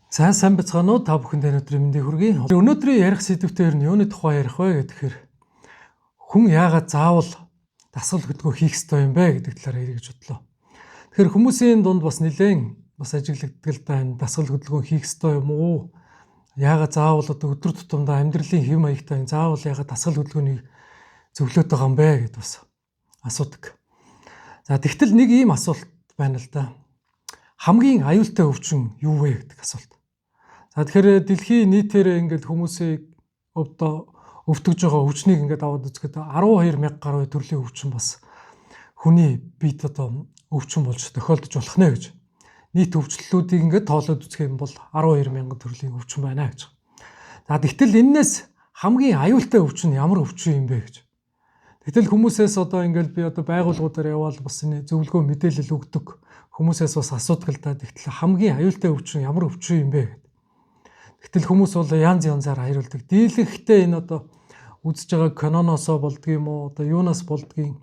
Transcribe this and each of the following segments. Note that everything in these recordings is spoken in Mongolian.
Сайн бацгаана уу? Та бүхэнд өнөөдрийн мэндийг хүргэе. Өнөөдрийн ярих сэдвээр нь юуны тухай ярих вэ гэхээр хүн яагаад заавал дасгал хөдөлгөөн хийх ёстой юм бэ гэдэг талаар ярих гэж бодлоо. Тэгэхээр хүмүүсийн дунд бас нэлээд ажиглагддаг л да энэ дасгал хөдөлгөөн хийх ёстой юм уу? Яагаад заавал өдөр тутамдаа амьдралын хэв маягтай заавал яагаад дасгал хөдөлгөөнийг зөвлөд байгаа юм бэ гэдээ бас асуудаг. За тэгтэл нэг ийм асуулт байна л да. Хамгийн аюултай өвчин юу вэ гэдэг асуулт. За тэгэхээр дэлхийн нийтээр ингээд хүмүүсийг өвтгөж байгаа өвчнийг ингээд аваад үзэхэд 12,000 гаруй төрлийн өвчин бас хүний биед өвчин болж тохиолдож болох нэ гэж. Нийт өвчлөлүүдийг ингээд тоолоод үзэх юм бол 12,000 төрлийн өвчин байна гэж. За тэгтэл энэс хамгийн аюултай өвчин ямар өвчин юм бэ гэж. Тэгтэл хүмүүсээс ингээд би байгууллагуудаар явбал бас энэ зөвлөгөө мэдээлэл өгдөг. Хүмүүсээс бас асуудаг л да. Тэгтэл хамгийн аюултай өвчин ямар өвчин юм бэ гэдэг. Тэгтэл хүмүүс бол янз янзаар хариулдаг. Дийлэнхтэй энэ үзэж байгаа киноноосоо болдго юм уу? Юунаас болдгийг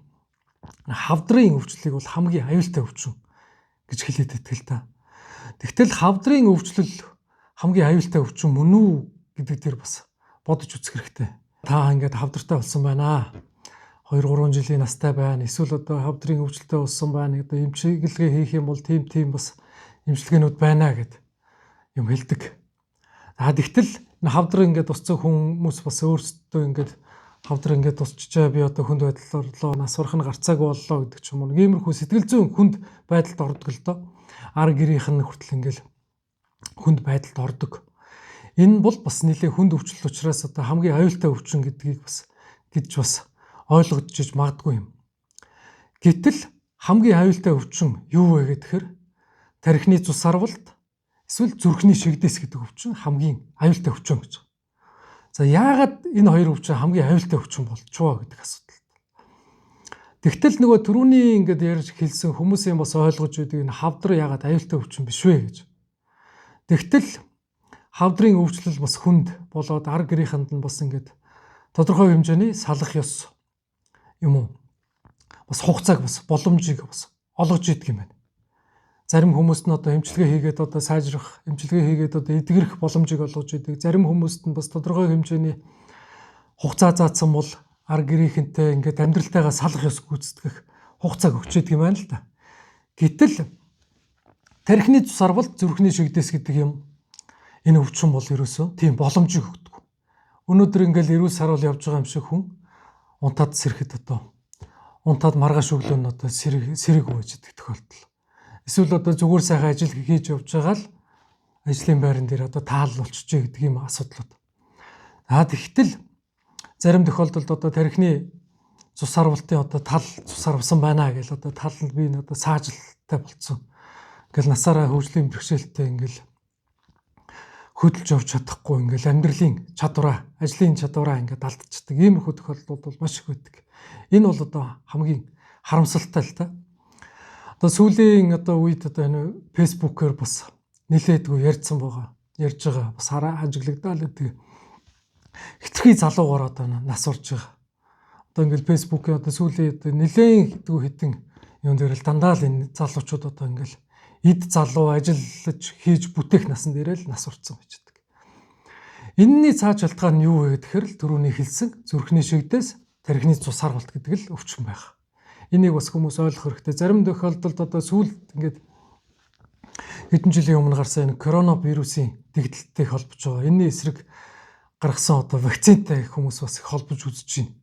хавдрын өвчлөлийг бол хамгийн аюултай өвчин гэж хэлээд байдаг л да. Тэгтэл хавдрын өвчлөл хамгийн аюултай өвчин мөн үү гэдэг дээр бас бодож үзэх хэрэгтэй. Та ингээд хавдартай болсон байна. 2-3 жилийн настай байна. Эсвэл хавдрын өвчлөлтэй болсон байна. Эмчилгээ хийх юм бол тийм бас эмчилгээнүүд байна гэд юм хэлдэг. За тэгтэл хавдар ингээд усцсан хүмүүс бас өөрсдөө ингээд хавдар ингээд усчижээ би хүнд байдал орлоо, нас барах нь гарцааг боллоо гэдэг ч юм уу. Иймэрхүү сэтгэл зүйн хүнд байдалд ордог л доо. Ар гэрийнх нь хүртэл ингээд хүнд байдалд ордог. Энэ бол бас нэлээд хүнд өвчлөл учраас хамгийн аюултай өвчин гэдгийг бас ойлгож магадгүй юм. Гэтэл хамгийн аюултай өвчин юу вэ гэхээр тархины цус сарвалт эсвэл зүрхний шигдээс гэдэг өвчин хамгийн аюултай өвчин гэж. За яагаад энэ хоёр өвчин хамгийн аюултай өвчин болчихвоо гэдэг асуудал. Тэгтэл нөгөө түрүүний ингээд ярьж хэлсэн хүмүүсийн бас ойлгож байдаг энэ хавдар яагаад аюултай өвчин биш вэ гэж. Тэгтэл хавдрын өвчлөл бас хүнд болоод ар гэрийнхэнд нь бас ингээд тодорхой хэмжээний салах ёс юм уу? Бас хугацааг бас боломжийг бас олгож идэг юм байна. Зарим хүмүүст нь эмчилгээ хийгээд сайжрах, эмчилгээ хийгээд эдгэрэх боломжийг олгож идэг. Зарим хүмүүст нь бас тодорхой хэмжээний хугацаа заасан бол ар гэрийнхэнтэй ингээд амьдралтайгаа салах ёс гүйцэтгэх хугацааг өгч идэг юм байна л да. Гэтэл тархины цус арвалт зүрхний шигдээс гэдэг юм энэ өвчин бол ерөөсөө тийм боломжийг өгдөг. Өнөөдөр ингээд эрүүл сарвал явж байгаа юм шиг хүн унтаад сэрэхэд унтаад маргааш өглөө нь сэрэг үйж идэх тохиолдол. Эсвэл зүгээр сайхан ажил хийж явж байгаа л ажлын байран дээр таал болчихжээ гэдэг юм асуудлууд. Тэгтэл зарим тохиолдолд тархины цус сарвалтын тал цус сарвсан байна гэж тал нь би саажилттай болцсон. Ингээл насаараа хөгжлийн бэрхшээлтэй ингээл хөдөлж явж чадахгүй ингээл амьдралын чадвараа, ажлын чадвараа ингээд алдчихдаг. Иймэрхүү тохиолдлууд бол маш их байдаг. Энэ бол хамгийн харамсалтай л та. Сүүлийн үед фэйсбүүкээр бас нэлээдгүй ярьсан байгаа. Ярьж байгаа. Бас ажиглагдаа л гэдэг. Хитрхи залуугаар нас орж байгаа. Ингээл фэйсбүүкийн сүүлийн нэлээд хэдэн юм дээр л дандаа л энэ залуучууд ингээл эд залуу ажиллаж хийж бүтээх насан дээр л нас орцсон байж байгаа. Энэний цааш шалтгаан нь юу вэ гэхээр л түрүүний хэлсэн зүрхний шигдээс тархины цус сарвалт гэдэг л өвчин байна. Энийг бас хүмүүс ойлгох хэрэгтэй. Зарим тохиолдолд сүүлд ингээд хэдэн жилийн өмнө гарсан энэ коронавирусын дэгдэлттэй холбож байгаа. Энэний эсрэг гаргасан вакцинтай хүмүүс бас их холбож үзэж байна.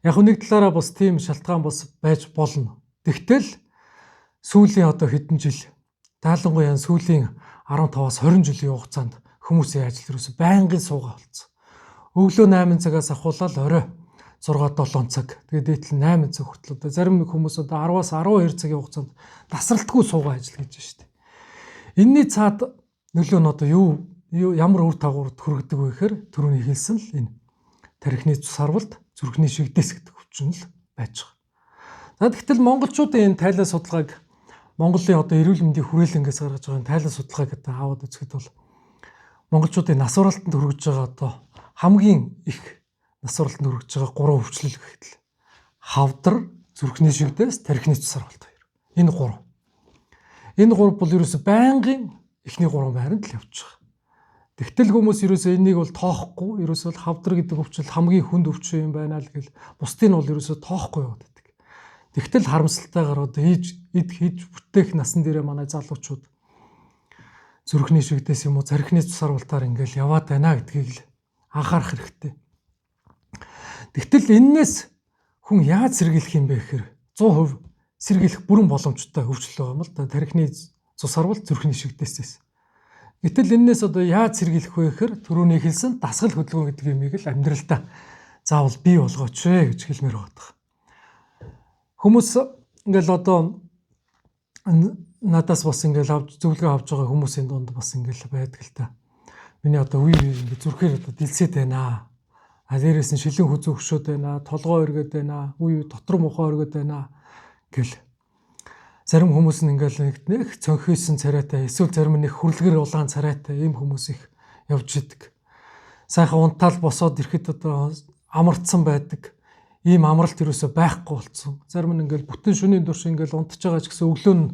Яг нэг талаараа бас тийм шалтгаан бас байж болно. Тэгтэл сүүлийн хэдэн жил таалангуяа сүүлийн 15-аас 20 жилийн хугацаанд хүмүүсийн ажил ерөөсөй байнгын суугаа болцсон. Өглөө 8 цагаас ахуулаад орой 6-7 цаг. Тэгээд дээдл 8 цаг хүртэл зарим хүмүүс 10-аас 12 цагийн хугацаанд тасралтгүй суугаа ажил хийж штэ. Энийний цаад нөлөө нь ямар үр дагавар хүргэдэг вэ гэхээр түрүүний хэлсэн л энэ тархины цус сарвалт зүрхний шигдээс гэдэг өвчин л байж байгаа. Тэгтэл монголчуудын энэ тайлан судалгааг Монголын эрүүл мэндийн хүрээлэнгээс гаргаж байгаа тайлан судалгааг аваад үзэхэд бол монголчуудын нас баралтанд хүргэж байгаа хамгийн их нас баралтанд хүргэж байгаа 3 өвчлөл гэхэд хавдар, зүрхний шигдээс, тархины цус сарвалт хоёр. Энэ 3 бол ерөөсөй байнгын эхний 3 байранд л явж байгаа. Тэгтэл хүмүүс ерөөсөө энийг бол тоохгүй, ерөөсөө хавдар гэдэг өвчл хамгийн хүнд өвчин юм байна л гэл бусдыг нь бол ерөөсөө тоохгүй яваад байдаг. Тэгтэл харамсалтайгаар одоо хийж бүтээх насан дээрээ манай залуучууд зүрхний шигдээс юм уу тархины цусарвалтаар ингээл яваад байна гэдгийг л анхаарах хэрэгтэй. Тэгтэл энээс хүн яаж сэргийлэх юм бэ гэхээр 100% сэргийлэх бүрэн боломжтой өвчлөл байгаа юм л да тархины цусарвалт зүрхний шигдээсээс. Гэтэл энээс одоо яаж сэргийлэх вэ гэхээр түрүүний хэлсэн дасгал хөдөлгөөн гэдэг юмыг л амьдралдаа заавал бий болгооч гэж хэлмээр байгаа. Хүмүүс ингээл одоо надаас бас ингээл зөвлөгөө авч байгаа хүмүүсийн дунд бас ингээл байдаг л та. Миний одоо үе ингээд зүрхээр одоо дэлсээд байна. Дээрээс нь шилэн хүзүү өгшөөд байна, толгой өргөд байна, үе дотор мухаа өргөд байна гэл. Зарим хүмүүс нь ингээл нэг цонхийсэн царайтай, эсвэл зарим нэг хүрлгэр улаан царайтай ийм хүмүүс их явж идэг. Сайхан унтаал босоод ирэхэд одоо амардсан байдаг. Ийм амралт юусоо байхгүй болцсон. Зарим нь ингээл бүтэн шөнийн турш ингээл унтж байгаа ч гэсэн өглөө нь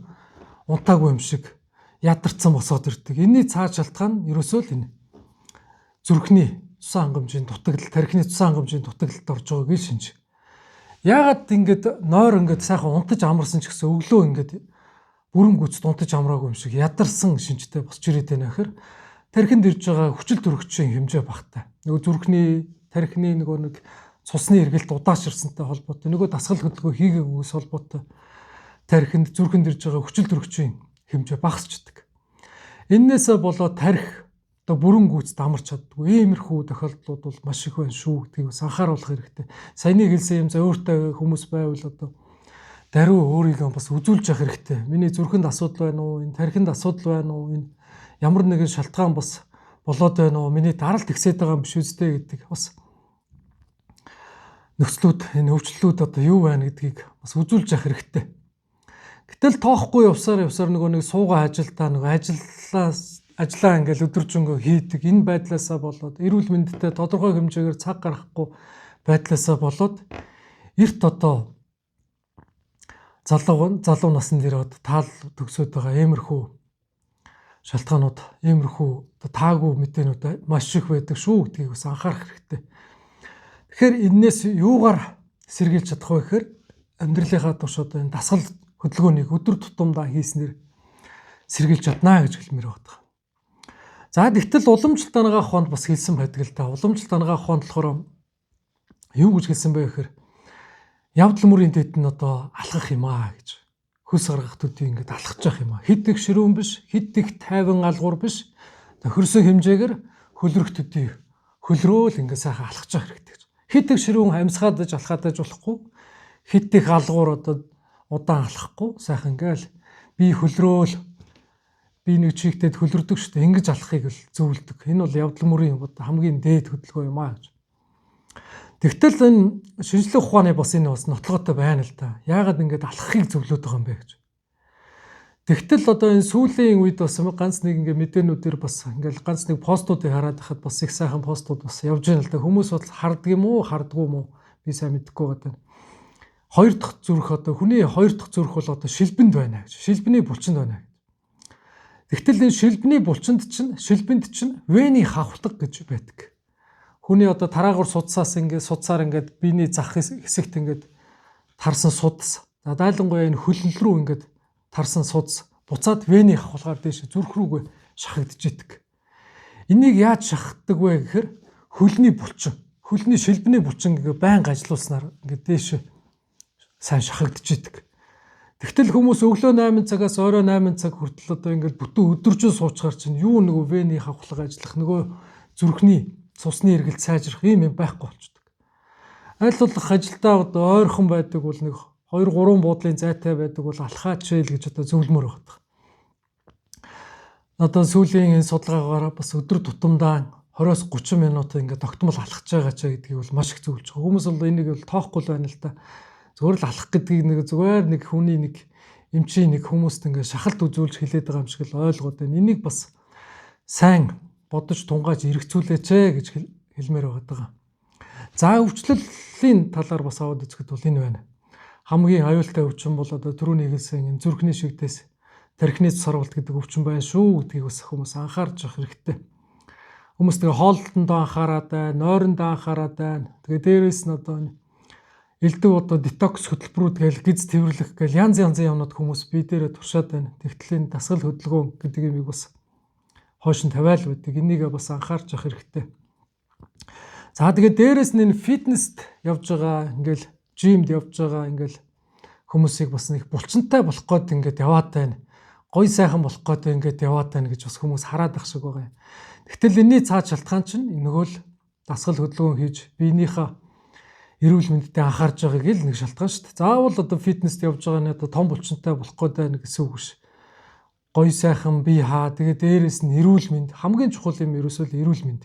унтаагүй юм шиг ядарсан босоод ирдэг. Энийний цааш шалтгаан нь юусоо л энэ. Зүрхний цусан хангамжийн дутагдал, тархины цусан хангамжийн дутагдалд орж байгааг шинж. Яагаад ингээд нойр ингээд сайхан унтаж амарсан ч гэсэн өглөө ингээд бүрэн гүцэд унтаж амраагүй юм шиг ядарсан шинжтэй босч ирээд байна гэхээр тархинд ирж байгаа хүчил төрөгчийн хэмжээ багтаа. Нөгөө зүрхний, тархины нөгөө нэг цусны эргэлт удаашрсантай холбоотой, нөгөө дасгал хөдөлгөөн хийгээгүйс холбоотой тархинд зүрхэнд ирж байгаа хүчил төрөгчийн хэмжээ багасчдаг. Эннээсээ болоод тархи одоо бүрэн гүйцэд амарч чаддгүй. Иймэрхүү тохиолдлууд бол маш их байна шүү гэдгийг бас анхааруулах хэрэгтэй. Саяны хэлсэн юм за өөртөө хүмүүс байвал одоо даруй өөрийгөө бас үзүүлж явах хэрэгтэй. Миний зүрхэнд асуудал байна уу? Энэ тархинд асуудал байна уу? Энэ ямар нэгэн шалтгаан бас болоод байна уу? Миний даралт ихсээд байгаа юм биш үстэй гэдэг бас нөхцлүүд, энэ өвчлөлүүд одоо юу байна гэдгийг бас үзүүлж явах хэрэгтэй. Гэтэл тоохгүй явсаар нөгөө нэг суугаа ажилдаа нөгөө ажлаа ингээл өдөржингөө хийдэг. Энэ байдлаасаа болоод эрүүл мэндэд тодорхой хэмжээгээр цаг гаргахгүй байдлаасаа болоод эрт одоо залуу насны дээр таал төгсөөд байгаа иймэрхүү шалтгаанууд, иймэрхүү таагүй мэдээнүүд маш их байдаг шүү гэдгийг бас анхаарах хэрэгтэй. Тэгэхээр энээс юугаар сэргийлж чадах вэ гэхээр амьдралынхаа турш одоо энэ дасгал хөдөлгөөнийг өдөр тутамдаа хийснээр сэргийлж чаднаа гэж хэлмээр байна. За тэгтэл уламжлалт анагаах ухаанд бас хэлсэн байдаг л да. Уламжлалт анагаах ухаанд болохоор юу гэж хэлсэн бэ гэхээр явдал мөрийн дэд нь одоо алхах юм аа гэж. Хөс гаргах төдий ингээд алхаж явах юм аа. Хэд их ширүүн биш, хэд их тайван алгуур биш. Хөрсөн хэмжээгээр хөлрөх төдий хөлрөөл ингээд сайхан алхаж явах хэрэгтэй гэж. Хэд их ширүүн амьсгаадаж алхаадаж болохгүй. Хэд их алгуур одоо удаан алхахгүй сайхан ингээл би хөлрөөл би нэг чигтэд хөлөрдөг шүү дээ. Ингэж алахыг л зөвлөдөг. Энэ бол явдал мөрийн хамгийн дээд хөдөлгөөн юм аа гэж. Тэгтэл энэ шинжлэх ухааны бас энэ бас нотлоготой байна л да. Яагаад ингэж алахыг зөвлөд байгаа юм бэ гэж. Тэгтэл одоо энэ сүүлийн үед бас ганц нэг ингэ мэдээнүүдээр бас ингээл ганц нэг постуудыг хараад байхад бас их сайхан постууд бас явж байна л да. Хүмүүс бол харддаг юм уу, харддаггүй юм уу? Би сайн мэдэхгүй байна. Хоёр дахь зүрх одоо хүний хоёр дахь зүрх бол одоо шилбэнд байна гэж. Шилбэний булчинд байна. Тэгтэл энэ шилбэнд чинь вений хавхлаг гэж байдаг. Хүний одоо тараагуур судсаар ингээд биений зах хэсэгт ингээд тарсан судас. За дайлангуяа энэ хөлн рүү ингээд тарсан судас буцаад вений хавхлагаар дээш зүрх рүүгээ шахагдж идэг. Энийг яаж шахагддаг вэ гэхээр хөлний шилбэний булчин ингээд байнга ажиллуулснаар ингээд дээш сайн шахагдж идэг. Тэгтэл хүмүүс өглөө 8 цагаас орой 8 цаг хүртэл одоо ингээд бүтэн өдөржин суучгаар чинь юу нөгөө вений хавхлага ажиллах нөгөө зүрхний цусны эргэлт сайжрах юм байхгүй болчихдог. Аль болох ажилдаа одоо ойрхон байдаг бол нэг 2-3 буудлын зайтай байдаг бол алхаач л гэж одоо зөвлөмөр байна. Одоо сүүлийн энэ судалгаагаар бас өдөр тутамдаа 20-30 минут ингээд тогтмол алхаж байгаа ч гэдгийг бол маш их зөвлөж байгаа. Хүмүүс бол энийг бол тоохгүй л байна л да. Зүгээр л алах гэдгийг зүгээр нэг хүний нэг эмчийн нэг хүмүүст ингээд шахалт үзүүлж хэлээд байгаа юм шиг л ойлгоод байна. Энийг бас сайн бодож тунгааж эргцүүлээч гэж хэлмээр байгаа. За өвчлөлийн талаар бас аваад үзэхэд бол энэ байна. Хамгийн аюултай өвчин бол одоо түрүүний хэлсэн энэ зүрхний шигдээс тархины цусарвалт гэдэг өвчин байна шүү гэдгийг бас хүмүүс анхаарч явах хэрэгтэй. Хүмүүс тэгээ хоолтондоо анхаарад байна, нойрондоо анхаарад байна. Тэгээ дээрээс нь одоо элдв одоо детокс хөтөлбөрүүд гээл гиз тэрвэрлэх гээл янз янзын юмнууд хүмүүс бие дээрээ туршаад байна. Тэгтэл энэ дасгал хөдөлгөөн гэдэг юмыг бас хойш нь тавиал байдаг. Энийг бас анхаарч явах хэрэгтэй. За тэгээд дээрээс нь энэ фитнест явж байгаа ингээл жимд явж байгаа ингээл хүмүүсийг бас нэг булчинтай болох гээд ингээд яваад байна. Гой сайхан болох гээд ингээд яваад байна гэж бас хүмүүс хараад ах шиг байгаа юм. Тэгтэл энэний цаад шалтгаан чинь нөгөө л дасгал хөдөлгөөн хийж биенийхээ эрүүл мэндэд анхаарж байгааг л нэг шалтгаан шүү дээ. Заавал одоо фитнест явж байгаа нь одоо том булчинтай болох гээд байна гэсэн үг биш. Гой сайхан бие хаа тэгээд дээрээс нь эрүүл мэнд хамгийн чухал юм ерөөсөө л эрүүл мэнд.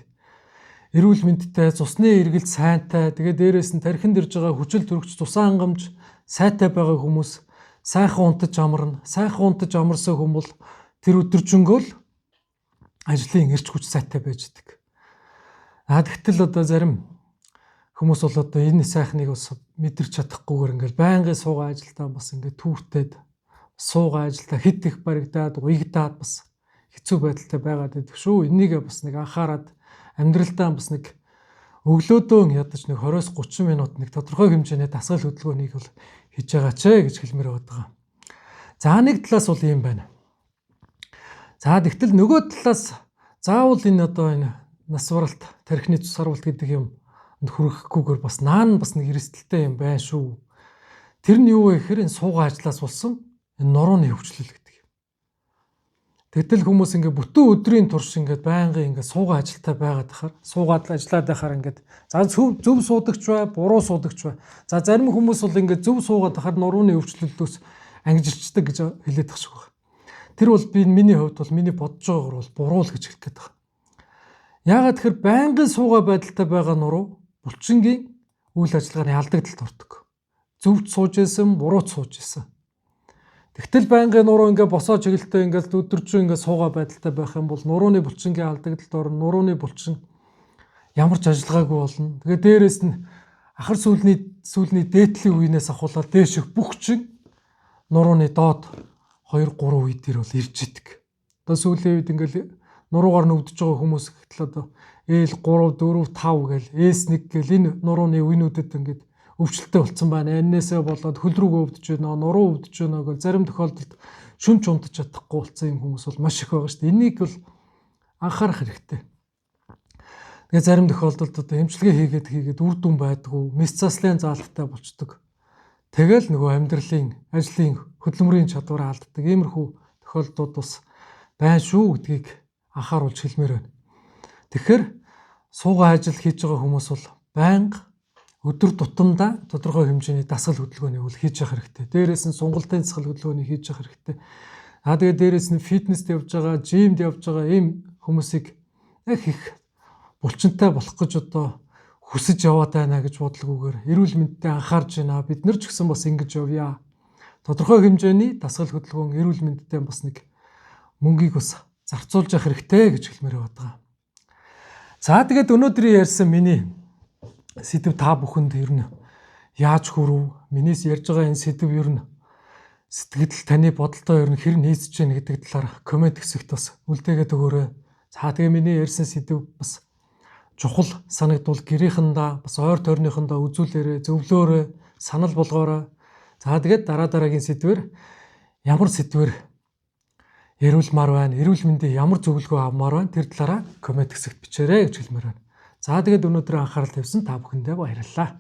Эрүүл мэндтэй, цусны эргэлт сайнтай, тэгээд дээрээс нь тархинд ирж байгаа хүчил төрөгч цусаа хангамж сайтай байгаа хүмүүс сайхан унтаж амарна. Сайхан унтаж амарсан хүмүүс тэр өдөржингөө л ажлын эрч хүч сайтай байж идэг. Тэгтэл одоо зарим хүмүүс бол одоо энэ сайхныг бас мэдэрч чадахгүйгээр ингээл байнгын суугаа ажилдаа бас ингээд түүртээд суугаа ажилдаа хит их баригдаад уягдаад бас хэцүү байдалтай байгаад байдаг шүү. Энийг бас нэг анхаарад амьдралдаа бас нэг өглөөдөө ядаж нэг 20-30 минут нэг тодорхой хэмжээний дасгал хөдөлгөөнийг бол хийж байгаа ч гэж хэлмээр байгаа. За нэг талаас бол юм байна. За тэгтэл нөгөө талаас заавал энэ одоо энэ нас баралт, тархины цус сарвалт гэдэг юм хүрэхгүйгээр бас наан бас нэг эрсдэлтэй юм байна шүү. Тэр нь юу вэ гэхээр энэ суугаа ажлаас болсон энэ нурууны хөвчлөл гэдэг юм. Тэгтэл хүмүүс ингээд бүтэн өдрийн турш ингээд байнгын ингээд суугаа ажилтаа байгаад тахаар суугаад ажиллаад байхаар ингээд за зөв суудагч бай, буруу суудагч бай. За зарим хүмүүс бол ингээд зөв суугаад тахаар нурууны хөвчлөлөөс ангижирчдаг гэж хэлээд тах шиг байна. Тэр бол миний хувьд бол миний бодож байгаагаар бол буруу л гэж хэлэх гээд байна. Яагаад тэгэхээр байнгын суугаа байдалтай байгаа нуруу булчингийн үйл ажиллагааны алдагдалд ордог. Зөвд сууж исэн, бурууд сууж исэн. Тэгтэл байнгын нуруу ингээ босоо чиглэлтэй ингээл өдөржин ингээ суугаа байдалтай байх юм бол нурууны булчингийн алдагдалд орно. Нурууны булчин ямар ч ажиллагаагүй болно. Тэгээ дээрээс нь ахар сүүлний дээдлийн үеийнээс ахуулаад дээших бүх чин нурууны доод 2-3 үе дээр бол ирж идэг. Одоо сүүлийн үед ингээл нуруугаар нүвдэж байгаа хүмүүс гэтэл одоо L 3 4 5 гээл S1 гээл энэ нурууны үеинүүдэд ингээд өвчлөлттэй болсон байна. Энээсээ болоод хөл рүүгээ өвдөж байна, нуруу өвдөж байна гэл зарим тохиолдолд шүнч унтаж чадахгүй болсон юм хүмүүс бол маш их байгаа шүү дээ. Энийг бол анхаарах хэрэгтэй. Тэгээ зарим тохиолдолд одоо эмчилгээ хийгээд үр дүн байдгүй, месцаслен заалттай болчдөг. Тэгэл нөгөө амьдралын, ажлын хөдөлмөрийн чадвараа алддаг. Иймэрхүү тохиолдлууд бас байна шүү гэдгийг анхааруулж хэлмээр байна. Тэгэхээр суугаа ажил хийж байгаа хүмүүс бол байнга өдөр тутамдаа тодорхой хэмжээний дасгал хөдөлгөөнийг бол хийж явах хэрэгтэй. Дээрээс нь сунгалтын дасгал хөдөлгөөнийг хийж явах хэрэгтэй. Тэгээд дээрээс нь фитнест явж байгаа, жимд явж байгаа ийм хүмүүсийг их булчинтай болох гэж одоо хүсэж яваад байна гэж бодлогоогоор эрүүл мэндэд анхаарж байна. Бид нар ч гэсэн бас ингэж явъя. Тодорхой хэмжээний дасгал хөдөлгөөн эрүүл мэндэд бас нэг мөнгийг бас зарцуулж явах хэрэгтэй гэж хэлмээр байгаа. За тэгээд өнөөдрийн ярьсан миний сэдв та бүхэнд ер нь яаж хүрв? Минийс ярьж байгаа энэ сэдв ер нь сэтгэл таны бодолтой ер нь хэр нийцж байна гэдэг талаар комент хэсэгт бас үлдээгээд өгөөрэй. За тэгээ миний ярьсан сэдв бас чухал санагдвал гэрийнхэндээ бас ойр тойрныхондоо үзүүлээрэй, зөвлөөрэй, санал болгоорой. За тэгээд дараагийн сэдвэр ямар сэдвэр ярилцмаар байна, эрүүл мэндийн ямар зөвлөгөө авмаар байна тэр талаараа комент хэсэгт бичээрэй гэж хэлмээр байна. За тэгээд өнөөдөр анхаарал тавьсан та бүхэндээ баярлалаа.